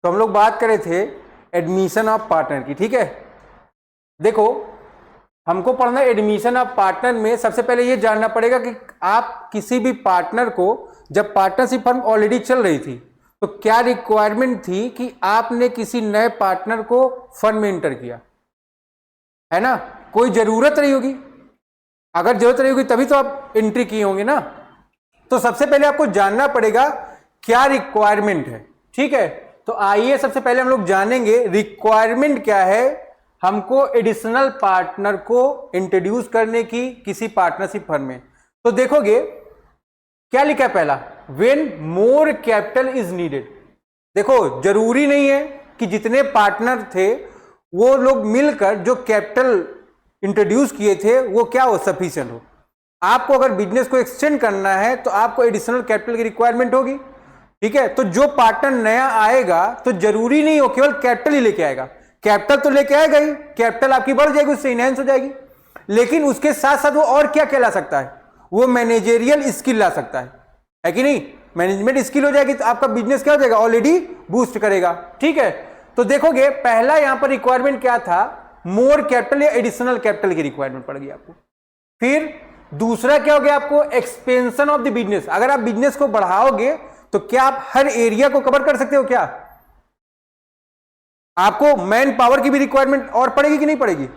तो हम लोग बात कर रहे थे एडमिशन ऑफ पार्टनर की। ठीक है, देखो हमको पढ़ना एडमिशन ऑफ पार्टनर में सबसे पहले ये जानना पड़ेगा कि आप किसी भी पार्टनर को, जब पार्टनरशिप फर्म ऑलरेडी चल रही थी तो क्या रिक्वायरमेंट थी कि आपने किसी नए पार्टनर को फर्म में इंटर किया, है ना। कोई जरूरत रही होगी, अगर जरूरत रही होगी तभी तो आप एंट्री किए होंगे ना। तो सबसे पहले आपको जानना पड़ेगा क्या रिक्वायरमेंट है। ठीक है, तो आइए सबसे पहले हम लोग जानेंगे रिक्वायरमेंट क्या है हमको एडिशनल पार्टनर को इंट्रोड्यूस करने की किसी पार्टनरशिप फर्म में। तो देखोगे क्या लिखा है पहला, when more capital is needed. देखो जरूरी नहीं है कि जितने पार्टनर थे वो लोग मिलकर जो कैपिटल इंट्रोड्यूस किए थे वो क्या हो, सफिशिएंट हो। आपको अगर बिजनेस को एक्सटेंड करना है तो आपको एडिशनल कैपिटल की रिक्वायरमेंट होगी। ठीक है, तो जो पार्टनर नया आएगा तो जरूरी नहीं हो केवल कैपिटल ही लेके आएगा, कैपिटल तो लेके आएगा ही, कैपिटल आपकी बढ़ जाएगी, उससे इनहेंस हो जाएगी, लेकिन उसके साथ साथ वो और क्या क्या ला सकता है, वो मैनेजेरियल स्किल ला सकता है कि नहीं। मैनेजमेंट स्किल हो जाएगी तो आपका बिजनेस क्या हो जाएगा, ऑलरेडी बूस्ट करेगा। ठीक है, तो देखोगे पहला यहां पर रिक्वायरमेंट क्या था, मोर कैपिटल या एडिशनल कैपिटल की रिक्वायरमेंट पड़ गई आपको। फिर दूसरा क्या हो गया आपको, एक्सपेंशन ऑफ द बिजनेस। अगर आप बिजनेस को बढ़ाओगे तो क्या आप हर एरिया को कवर कर सकते हो, क्या आपको मैन पावर की भी रिक्वायरमेंट और पड़ेगी कि नहीं पड़ेगी।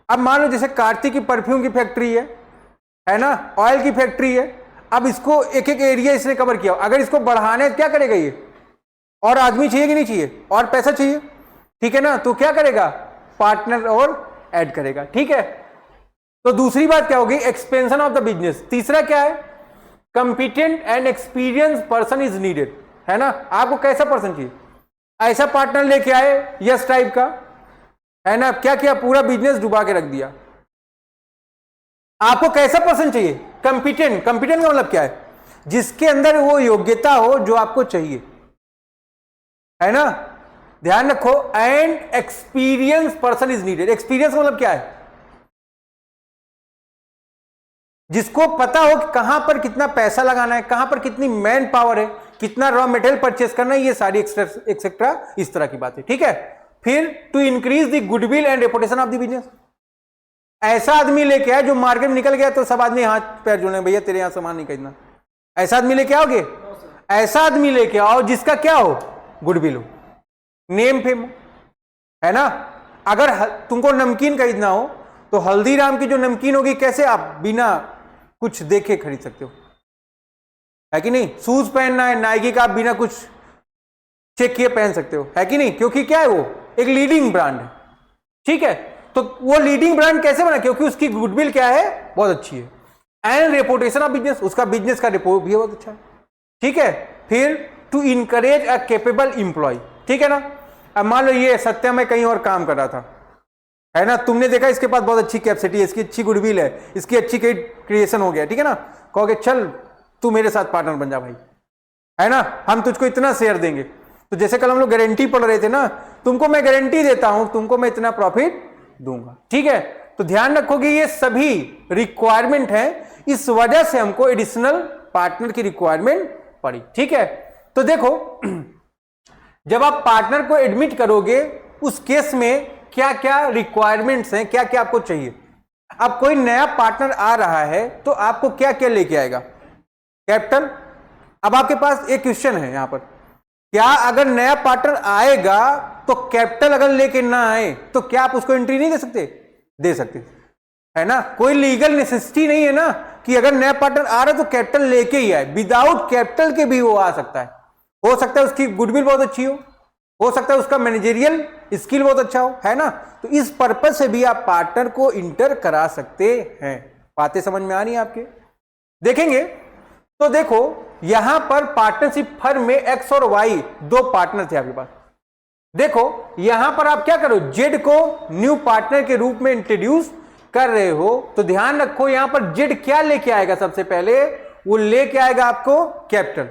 अब मान लो जैसे कार्तिक की परफ्यूम की फैक्ट्री है ना, ऑयल की फैक्ट्री है, अब इसको एक एक एरिया इसने कवर किया, अगर इसको बढ़ाने क्या करेगा ये, और आदमी चाहिए कि नहीं चाहिए, और पैसा चाहिए, ठीक है ना, तो क्या करेगा, पार्टनर और ऐड करेगा। ठीक है, तो दूसरी बात क्या होगी, एक्सपेंशन ऑफ द बिजनेस। तीसरा क्या है, competent and experience person is needed, है ना। आपको कैसा पर्सन चाहिए, ऐसा पार्टनर लेके आए यस टाइप का, है ना, क्या क्या पूरा बिजनेस डुबा के रख दिया। आपको कैसा पर्सन चाहिए, कंपिटेंट। कंपिटेंट का मतलब क्या है, जिसके अंदर वो योग्यता हो जो आपको चाहिए, है ना, ध्यान रखो। And experience person is needed. Experience मतलब क्या है, जिसको पता हो कि कहां पर कितना पैसा लगाना है, कहां पर कितनी मैन पावर है, कितना रॉ मटेरियल परचेस करना है, ये सारी एक्सेट्रा इस तरह की बात है। ठीक है, फिर to increase the goodwill and reputation of the business. ऐसा आदमी लेके आए जो मार्केट में निकल गया तो सब आदमी हाथ पैर जोड़ने, भैया तेरे यहां सामान नहीं खरीदना। ऐसा आदमी लेके आओगे, ऐसा आदमी लेके आओ जिसका क्या हो, गुडविल हो, नेम फेम हो, है ना। अगर तुमको नमकीन खरीदना हो तो हल्दीराम की जो नमकीन होगी कैसे आप बिना कुछ देखे खरीद सकते हो, है कि नहीं। शूज पहनना है नाइकी का, आप बिना कुछ चेक किए पहन सकते हो, है कि नहीं, क्योंकि क्या है वो एक लीडिंग ब्रांड है। ठीक है, तो वो लीडिंग ब्रांड कैसे बना, क्योंकि उसकी गुडविल क्या है, बहुत अच्छी है, एंड रेपुटेशन ऑफ बिजनेस, उसका बिजनेस का रिपोर्ट भी बहुत अच्छा है। ठीक है, फिर to encourage a capable employee. ठीक है ना, अब मान लो ये सत्यम में कहीं और काम कर रहा था, है ना, तुमने देखा इसके पास बहुत अच्छी कैपेसिटी है, इसकी अच्छी गुडविल है, इसकी अच्छी क्रिएशन हो गया, ठीक है ना, कहोगे चल तू मेरे साथ पार्टनर बन जा भाई, है ना, हम तुझको इतना शेयर देंगे। तो जैसे कल हम लोग गारंटी पढ़ रहे थे ना, तुमको मैं गारंटी देता हूं, तुमको मैं इतना प्रॉफिट दूंगा। ठीक है, तो ध्यान रखोगे ये सभी रिक्वायरमेंट है, इस वजह से हमको एडिशनल पार्टनर की रिक्वायरमेंट पड़ी। ठीक है, तो देखो जब आप पार्टनर को एडमिट करोगे उस केस में क्या क्या रिक्वायरमेंट्स हैं, क्या क्या आपको चाहिए। अब कोई नया पार्टनर आ रहा है तो आपको क्या क्या लेके आएगा, कैपिटल। अब आपके पास एक क्वेश्चन है यहां पर, क्या अगर नया पार्टनर आएगा तो कैपिटल अगर लेके ना आए तो क्या आप उसको एंट्री नहीं दे सकते, दे सकते, है ना। कोई लीगल नेसेसिटी नहीं है ना कि अगर नया पार्टनर आ रहा है तो कैपिटल लेके ही आए, विदाउट कैपिटल के भी वो आ सकता है। हो सकता है उसकी गुडविल बहुत अच्छी हो सकता है उसका मैनेजेरियल स्किल बहुत अच्छा हो, है ना। तो इस पर्पज से भी आप पार्टनर को इंटर करा सकते हैं। बातें समझ में आ रही है आपके, देखेंगे तो देखो यहां पर पार्टनरशिप फर्म में एक्स और वाई दो पार्टनर थे आपके पास। देखो यहां पर आप क्या करो, जेड को न्यू पार्टनर के रूप में इंट्रोड्यूस कर रहे हो, तो ध्यान रखो यहां पर जेड क्या लेके आएगा, सबसे पहले वो लेके आएगा आपको कैपिटल।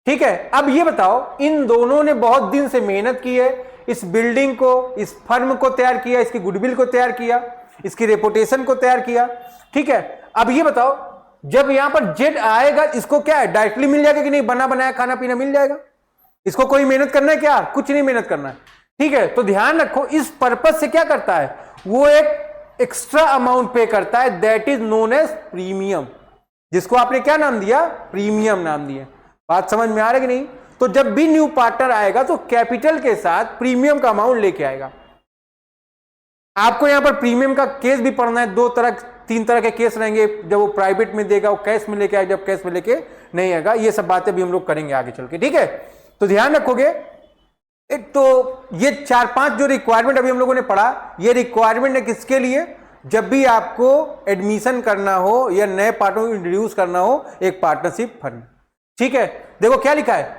ठीक है, अब ये बताओ इन दोनों ने बहुत दिन से मेहनत की है, इस बिल्डिंग को, इस फर्म को तैयार किया, इसकी गुडविल को तैयार किया, इसकी रेपुटेशन को तैयार किया। ठीक है, अब ये बताओ जब यहां पर जेड आएगा इसको क्या है, डायरेक्टली मिल जाएगा कि नहीं, बना बनाया खाना पीना मिल जाएगा, इसको कोई मेहनत करना है क्या? कुछ नहीं मेहनत करना है, ठीक है। तो ध्यान रखो, इस पर्पज से क्या करता है वो, एक एक्स्ट्रा अमाउंट पे करता है, that is known as premium, जिसको आपने क्या नाम दिया? प्रीमियम नाम दिया। बात समझ में आ रही कि नहीं? तो जब भी न्यू पार्टनर आएगा तो कैपिटल के साथ प्रीमियम का अमाउंट लेके आएगा। आपको यहां पर प्रीमियम का केस भी पढ़ना है, 2-3 तरह के केस रहेंगे, जब वो प्राइवेट में देगा वो कैश में लेके आएगा, जब कैश में लेके नहीं आएगा। ये सब बातें भी हम लोग करेंगे आगे चल के, ठीक है। तो ध्यान रखोगे। तो ये 4-5 जो रिक्वायरमेंट अभी हम लोगों ने पढ़ा, ये रिक्वायरमेंट है किसके लिए? जब भी आपको एडमिशन करना हो या नए पार्टनर को इंट्रोड्यूस करना हो एक पार्टनरशिप फंड, ठीक है। देखो क्या लिखा है,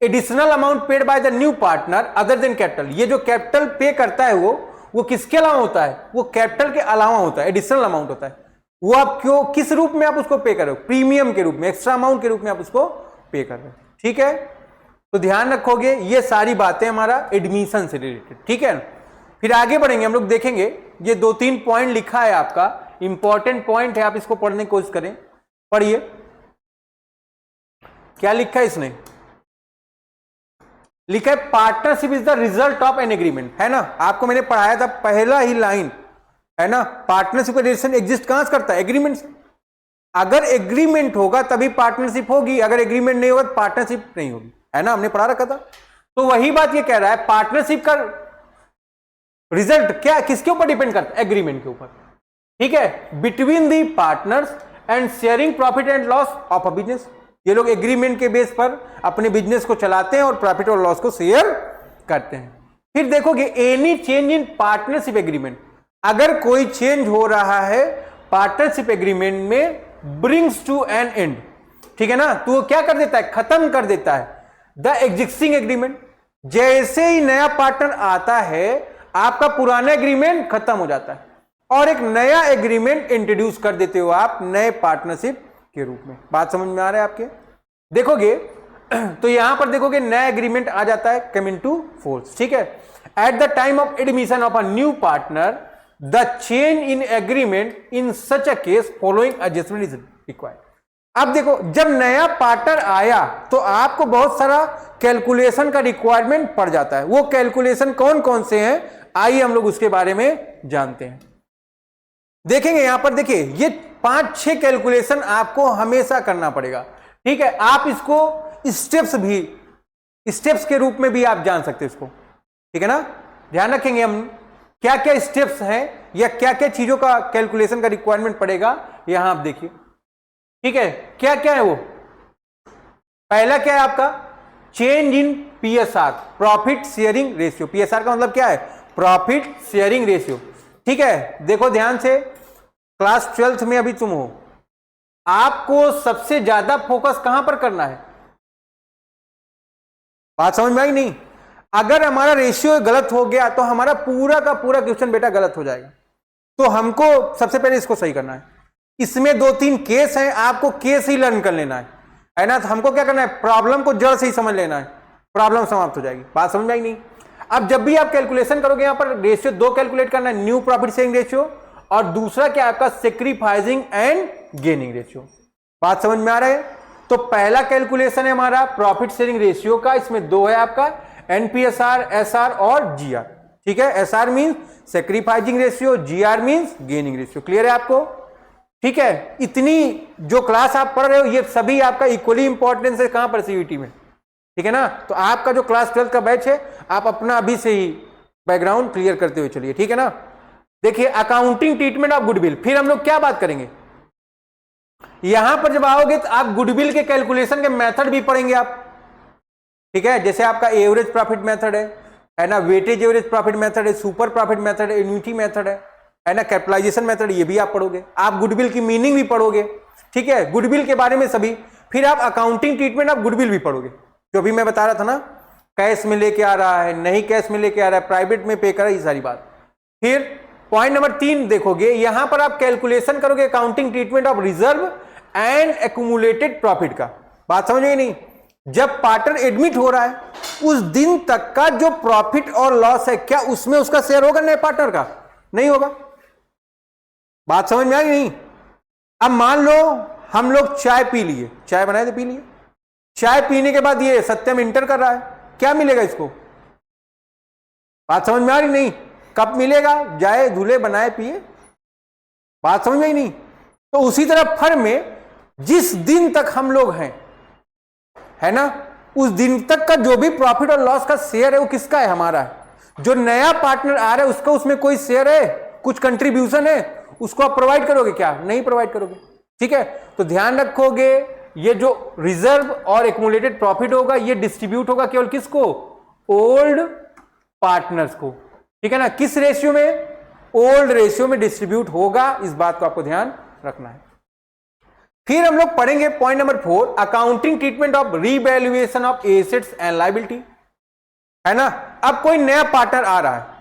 additional amount paid by the new partner other than capital. ये जो कैपिटल पे करता है वो किसके अलावा होता है? वो कैपिटल के अलावा होता है, एडिशनल अमाउंट होता है। वो आप क्यों, किस रूप में आप उसको पे कर रहे हो? प्रीमियम के रूप में, एक्स्ट्रा अमाउंट के रूप में आप उसको पे कर रहे हो, ठीक है। तो ध्यान रखोगे, ये सारी बातें हमारा एडमिशन से रिलेटेड, ठीक है। फिर आगे बढ़ेंगे, हम लोग देखेंगे, ये 2-3 पॉइंट लिखा है आपका, इंपॉर्टेंट पॉइंट है, आप इसको पढ़ने की कोशिश करें। पढ़िए क्या लिखा है इसने, लिखा है partnership is the result of an agreement, है ना। आपको मैंने पढ़ाया था पहला ही लाइन, है ना। पार्टनरशिप का रिलेशन एग्जिस्ट कहां से करता है? एग्रीमेंट से। अगर एग्रीमेंट होगा तभी पार्टनरशिप होगी, अगर एग्रीमेंट नहीं होगा तो पार्टनरशिप नहीं होगी, है ना, हमने पढ़ा रखा था। तो वही बात ये कह रहा है, पार्टनरशिप का रिजल्ट क्या, किसके ऊपर डिपेंड करता है? एग्रीमेंट के ऊपर, ठीक है, between the partners and sharing profit and loss of a business. ये लोग एग्रीमेंट के बेस पर अपने बिजनेस को चलाते हैं और प्रॉफिट और लॉस को शेयर करते हैं। फिर देखोगे, any change in partnership agreement, अगर कोई चेंज हो रहा है पार्टनरशिप एग्रीमेंट में, ब्रिंग्स टू एन एंड, ठीक है ना, तो वो क्या कर देता है? खत्म कर देता है द एग्जिस्टिंग एग्रीमेंट। जैसे ही नया पार्टनर आता है आपका पुराना एग्रीमेंट खत्म हो जाता है और एक नया एग्रीमेंट इंट्रोड्यूस कर देते हो आप नए पार्टनरशिप के रूप में। बात समझ में आ रहा है आपके? देखोगे तो यहां पर देखोगे नया एग्रीमेंट आ जाता है, कम इनटू फोर्स, ठीक है। At the time of admission of a new partner the change in agreement in such a case following adjustment is required. अब देखो, जब नया पार्टनर आया तो आपको बहुत सारा कैलकुलेशन का रिक्वायरमेंट पड़ जाता है। वो कैलकुलेशन कौन कौन से हैं, आइए हम लोग उसके बारे में जानते हैं। देखेंगे यहां पर, देखिए ये 5-6 कैलकुलेशन आपको हमेशा करना पड़ेगा, ठीक है। आप इसको स्टेप्स के रूप में भी आप जान सकते हैं इसको, ठीक है ना। ध्यान रखेंगे हम क्या क्या स्टेप्स हैं या क्या क्या चीजों का कैलकुलेशन का रिक्वायरमेंट पड़ेगा, यहां आप देखिए, ठीक है। क्या क्या है वो? पहला क्या है आपका? Change in PSR, profit sharing ratio. PSR का मतलब क्या है? प्रॉफिट शेयरिंग रेशियो, ठीक है। देखो ध्यान से, क्लास 12th में अभी तुम हो, आपको सबसे ज्यादा फोकस कहां पर करना है? बात समझ में आई नहीं? अगर हमारा रेशियो गलत हो गया तो हमारा पूरा का पूरा क्वेश्चन बेटा गलत हो जाएगा। तो हमको सबसे पहले इसको सही करना है। इसमें 2-3 केस हैं, आपको केस ही लर्न कर लेना है ना। तो हमको क्या करना है? प्रॉब्लम को जड़ से ही समझ लेना है, प्रॉब्लम समाप्त हो जाएगी। बात समझ में आई नहीं? अब जब भी आप कैलकुलेशन करोगे, यहां पर रेशियो 2 कैलकुलेट करना है, न्यू प्रॉफिट शेयरिंग रेशियो और दूसरा क्या आपका सेक्रीफाइसिंग एंड गेनिंग रेशियो। बात समझ में आ रहा है? तो पहला कैलकुलेशन है हमारा प्रॉफिट शेयरिंग रेशियो का, इसमें 2 है आपका, एनपीएसआर, एसआर और जीआर, ठीक है। SR means sacrificing ratio, GR means gaining ratio. Clear है आपको? ठीक है। इतनी जो क्लास आप पढ़ रहे हो ये सभी आपका इक्वली इंपॉर्टेंस है कहां पर? सीयूईटी में, ठीक है ना। तो आपका जो क्लास 12 का बैच है, आप अपना अभी से ही बैकग्राउंड क्लियर करते हुए चलिए, ठीक है ना। देखिए, अकाउंटिंग ट्रीटमेंट ऑफ गुडविल, फिर हम लोग क्या बात करेंगे यहां पर जब आओगे तो आप गुडविल के कैलकुलेशन के मेथड भी पढ़ेंगे आप, ठीक है। जैसे आपका एवरेज प्रॉफिट मेथड है ना, वेटेज एवरेज प्रॉफिट मेथड है, सुपर प्रॉफिट मेथड है, एन्युटी मेथड है ना, कैपिटलाइजेशन मेथड, ये भी आप पढ़ोगे। आप गुडविल की मीनिंग भी पढ़ोगे, ठीक है, गुडविल के बारे में सभी। फिर आप अकाउंटिंग ट्रीटमेंट ऑफ गुडविल भी पढ़ोगे, जो भी मैं बता रहा था ना, कैश में लेके आ रहा है, नहीं कैश में लेके आ रहा है, प्राइवेट में पे कर रहा है, ये सारी बात। फिर पॉइंट नंबर 3 देखोगे, यहां पर आप कैलकुलेशन करोगे accounting treatment of reserve and accumulated profit का। बात समझ में नहीं? जब पार्टनर एडमिट हो रहा है उस दिन तक का जो प्रॉफिट और लॉस है, क्या उसमें उसका शेयर होगा नए पार्टनर का? नहीं होगा। बात समझ में आई नहीं? अब मान लो हम लोग चाय पी लिए, चाय बनाए थे, पी लिए, चाय पीने के बाद ये सत्यम इंटर कर रहा है, क्या मिलेगा इसको? बात समझ में आ रही नहीं? कब मिलेगा? जाए धुले बनाए पिए, बात समझ में ही नहीं। तो उसी तरह फर्म में जिस दिन तक हम लोग हैं, है ना, उस दिन तक का जो भी प्रॉफिट और लॉस का शेयर है वो किसका है? हमारा है। जो नया पार्टनर आ रहा है उसका उसमें कोई शेयर है, कुछ कंट्रीब्यूशन है, उसको आप प्रोवाइड करोगे क्या? नहीं प्रोवाइड करोगे। ठीक है, तो ध्यान रखोगे ये जो रिजर्व और एक्युमुलेटेड प्रॉफिट होगा ये डिस्ट्रीब्यूट होगा केवल किसको? ओल्ड पार्टनर्स को। ठीक है ना, किस रेशियो में? ओल्ड रेशियो में डिस्ट्रीब्यूट होगा, इस बात को आपको ध्यान रखना है। फिर हम लोग पढ़ेंगे point number 4, accounting treatment of revaluation of assets and liability, है ना। अब कोई नया पार्टनर आ रहा है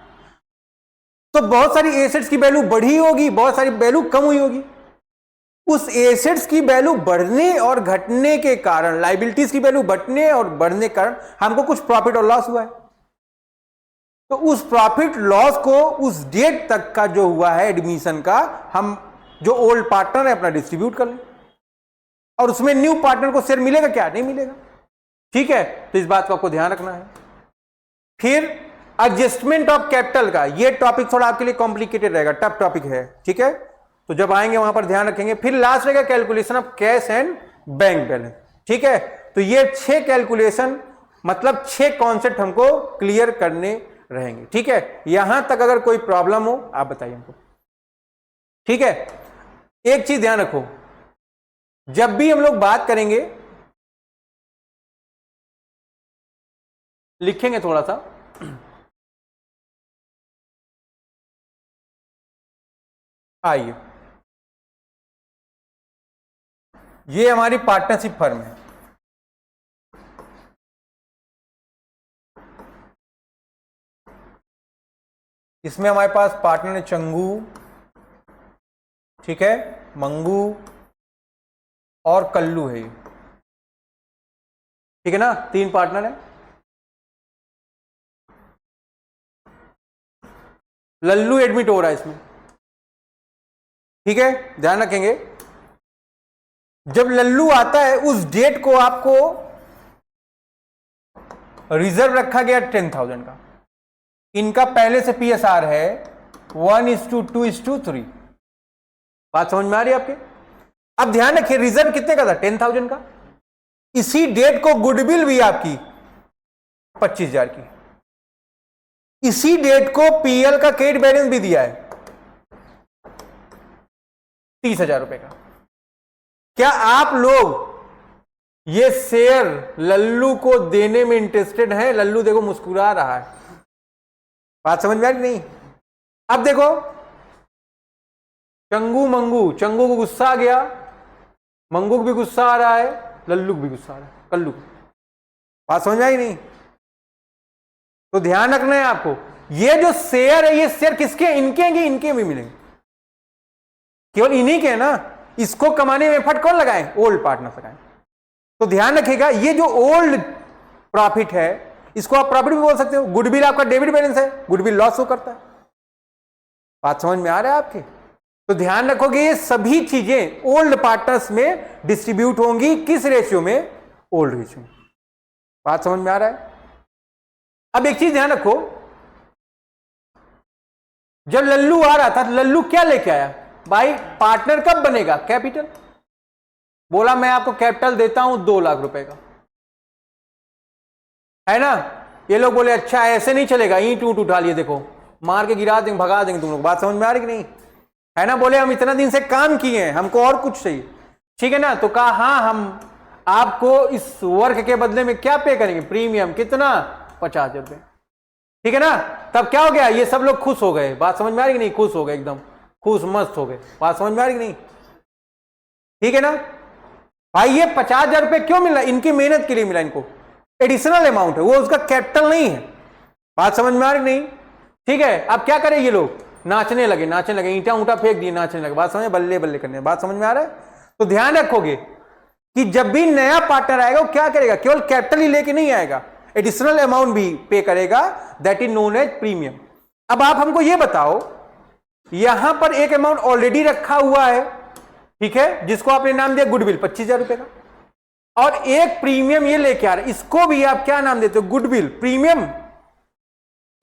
तो बहुत सारी एसेट्स की वैल्यू बढ़ी होगी, बहुत सारी वैल्यू कम हुई होगी। उस एसेट्स की वैल्यू बढ़ने और घटने के कारण, लायबिलिटीज की वैल्यू बढ़ने और बढ़ने के कारण हमको कुछ प्रॉफिट और लॉस हुआ है। तो उस प्रॉफिट लॉस को उस डेट तक का जो हुआ है एडमिशन का, हम जो ओल्ड पार्टनर है अपना डिस्ट्रीब्यूट कर लें, और उसमें न्यू पार्टनर को शेयर मिलेगा क्या? नहीं मिलेगा। ठीक है, तो इस बात को आपको ध्यान रखना है। फिर एडजस्टमेंट ऑफ कैपिटल का, ये टॉपिक थोड़ा आपके लिए कॉम्प्लिकेटेड रहेगा, टफ टॉपिक है। ठीक है, तो जब आएंगे वहां पर ध्यान रखेंगे। फिर लास्ट रहेगा calculation of cash and bank balance. ठीक है, तो ये 6 कैलकुलेशन मतलब 6 कॉन्सेप्ट हमको क्लियर करने रहेंगे। ठीक है, यहां तक अगर कोई प्रॉब्लम हो आप बताइए हमको। ठीक है, एक चीज ध्यान रखो, जब भी हम लोग बात करेंगे, लिखेंगे थोड़ा सा, आइए, ये हमारी पार्टनरशिप फर्म है। इसमें हमारे पास पार्टनर है चंगू, ठीक है, मंगू और कल्लू है। ठीक है ना, 3 पार्टनर है। लल्लू एडमिट हो रहा है इसमें। ठीक है, ध्यान रखेंगे, जब लल्लू आता है उस डेट को आपको रिजर्व रखा गया 10,000 का। इनका पहले से पीएसआर है 1:2:3। बात समझ में आ रही है आपके? अब ध्यान रखिए, रिजर्व कितने का था? 10,000 का। इसी डेट को गुडविल भी आपकी 25,000 की। इसी डेट को पीएल का क्रेडिट बैलेंस भी दिया है 30,000 रुपए का। क्या आप लोग ये शेयर लल्लू को देने में इंटरेस्टेड हैं? लल्लू देखो मुस्कुरा रहा है, बात समझ में आ रही नहीं? अब देखो, चंगू मंगू, चंगू को गुस्सा आ गया, मंगू को भी गुस्सा आ रहा है, लल्लू को भी गुस्सा आ रहा है, कल्लू को। बात समझ में आई नहीं? तो ध्यान रखना है आपको, ये जो शेयर है ये शेयर किसके? इनके हैं कि इनके भी मिलेंगे? केवल इन्हीं के है ना। इसको कमाने में एफर्ट कौन लगाए? ओल्ड पार्टनर लगाए। तो ध्यान रखिएगा, ये जो ओल्ड प्रॉफिट है इसको आप प्रॉफिट भी बोल सकते हो। गुडविल आपका डेबिट बैलेंस है, गुडविल लॉस हो करता है। बात समझ में आ रहा है आपके? तो ध्यान रखोगे ये सभी चीजें ओल्ड पार्टनर्स में डिस्ट्रीब्यूट होंगी। किस रेशियो में? ओल्ड रेशियो में। बात समझ में आ रहा है? अब एक चीज ध्यान रखो, जब लल्लू आ रहा था लल्लू क्या लेके आया? भाई पार्टनर कब बनेगा? कैपिटल। बोला मैं आपको कैपिटल देता हूं 2 लाख रुपए का, है ना। ये लोग बोले अच्छा ऐसे नहीं चलेगा, ईंट ऊंट उठा लिए, देखो मार के गिरा देंगे, भगा देंगे तुम लोग। बात समझ में आ रही कि नहीं? है ना। बोले हम इतना दिन से काम किए हैं, हमको और कुछ चाहिए। ठीक है ना। तो कहा हाँ हम आपको इस वर्क के बदले में क्या पे करेंगे? प्रीमियम। कितना? 50,000 रुपए। ठीक है ना। तब क्या हो गया? ये सब लोग खुश हो गए। बात समझ में आ रही कि नहीं? खुश हो गए, एकदम खुश मस्त हो गए। बात समझ में आ रही कि नहीं? ठीक है ना भाई। ये 50,000 रुपए क्यों मिला? इनकी मेहनत के लिए मिला, इनको एडिशनल अमाउंट है, वो उसका कैपिटल नहीं है। बात समझ में आ रही नहीं? ठीक है। अब क्या करें? ये लोग नाचने लगे, नाचने लगे, ईंटा ऊंटा फेंक दिए, नाचने लगे। बात समझ, बल्ले बल्ले करने। बात समझ में आ रहा है? तो ध्यान रखोगे कि जब भी नया पार्टनर आएगा वो क्या करेगा? केवल कैपिटल ही लेके नहीं आएगा, एडिशनल अमाउंट भी पे करेगा, that is known as premium. अब आप हमको ये बताओ, यहां पर एक अमाउंट ऑलरेडी रखा हुआ है, ठीक है, जिसको आपने नाम दिया गुडविल 25,000 रुपए का, और एक प्रीमियम ये लेके आ रहा है, इसको भी आप क्या नाम देते हो? Goodwill, premium.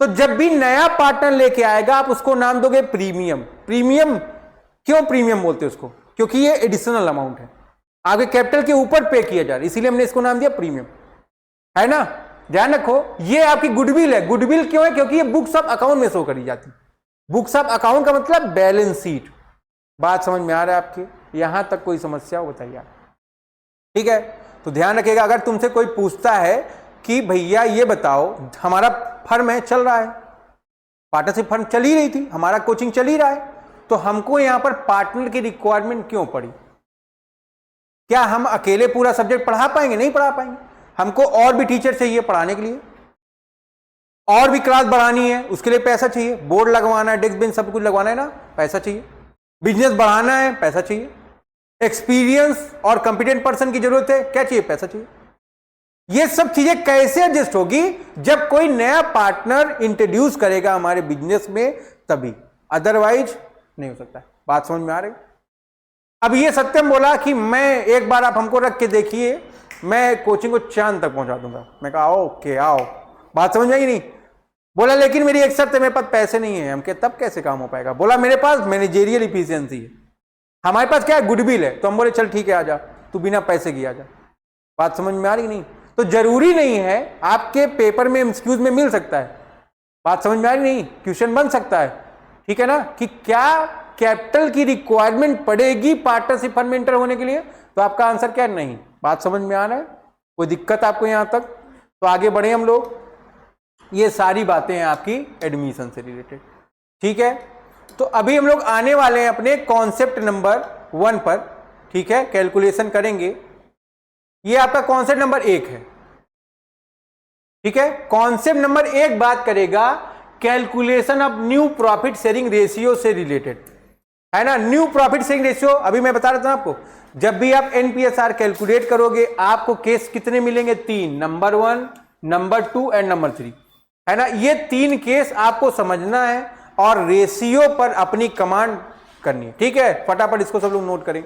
तो जब भी नया पार्टनर लेके आएगा आप उसको नाम दोगे प्रीमियम। प्रीमियम क्यों प्रीमियम बोलते हैं उसको? क्योंकि ये एडिशनल अमाउंट है, आपके कैपिटल के ऊपर पे किया जा रहा है, इसीलिए हमने इसको नाम दिया प्रीमियम, है ना? ध्यान रखो, ये आपकी गुडविल है। गुडविल क्यों है? क्योंकि ये बुक्स ऑफ अकाउंट में शो करी जाती है। बुक्स ऑफ अकाउंट का मतलब बैलेंस शीट। बात समझ में आ रहा है आपके? यहां तक कोई समस्या हो बताइए आप, ठीक है? तो ध्यान रखिएगा, अगर तुमसे कोई पूछता है कि भैया ये बताओ, हमारा फर्म है, चल रहा है, पार्टनरशिप फर्म चल ही रही थी, हमारा कोचिंग चल ही रहा है, तो हमको यहां पर पार्टनर की रिक्वायरमेंट क्यों पड़ी? क्या हम अकेले पूरा सब्जेक्ट पढ़ा पाएंगे? नहीं पढ़ा पाएंगे। हमको और भी टीचर चाहिए पढ़ाने के लिए, और भी क्लास बढ़ानी है, उसके लिए पैसा चाहिए, बोर्ड लगवाना है, डेस्क बेंच सब कुछ लगवाना है ना, पैसा चाहिए। बिजनेस बढ़ाना है, पैसा चाहिए। एक्सपीरियंस और कॉम्पिटेंट पर्सन की जरूरत है, क्या चाहिए? पैसा चाहिए। ये सब चीजें कैसे एडजस्ट होगी? जब कोई नया पार्टनर इंट्रोड्यूस करेगा हमारे बिजनेस में, तभी, अदरवाइज नहीं हो सकता। बात समझ में आ रही? अब ये सत्यम बोला कि मैं, एक बार आप हमको रख के देखिए, मैं कोचिंग को चांद तक पहुंचा दूंगा। मैं कहा ओके आओ। बात समझ में आई नहीं? बोला लेकिन मेरी एक शर्त है, मेरे पास पैसे नहीं है। हम कहे तब कैसे काम हो पाएगा? बोला मेरे पास मैनेजेरियल इफिशियंसी है, हमारे पास क्या है? गुडविल है। तो हम बोले चल ठीक है, आजा, तू बिना पैसे की आजा। बात समझ में आ रही नहीं? तो जरूरी नहीं है, आपके पेपर में एमसीक्यूज में मिल सकता है। बात समझ में आ रही नहीं? क्वेश्चन बन सकता है, ठीक है ना, कि क्या कैपिटल की रिक्वायरमेंट पड़ेगी पार्टनरशिप फर्म में एंटर होने के लिए? तो आपका आंसर क्या है? नहीं। बात समझ में आ रहा है? कोई दिक्कत आपको यहां तक? तो आगे बढ़े हम लोग। ये सारी बातें हैं आपकी एडमिशन से रिलेटेड, ठीक है? तो अभी हम लोग आने वाले हैं अपने कॉन्सेप्ट नंबर 1 पर, ठीक है? कैलकुलेशन करेंगे। ये आपका कॉन्सेप्ट नंबर 1 है, ठीक है? कॉन्सेप्ट नंबर 1 बात करेगा calculation of new profit sharing ratio से रिलेटेड, है ना? न्यू प्रॉफिट शेयरिंग रेशियो अभी मैं बता रहा था आपको, जब भी आप एनपीएसआर कैलकुलेट करोगे आपको केस कितने मिलेंगे? 3, नंबर 1, नंबर 2 एंड नंबर 3, है ना? ये 3 केस आपको समझना है और रेशियो पर अपनी कमांड करनी है, ठीक है? फटाफट इसको सब लोग नोट करें।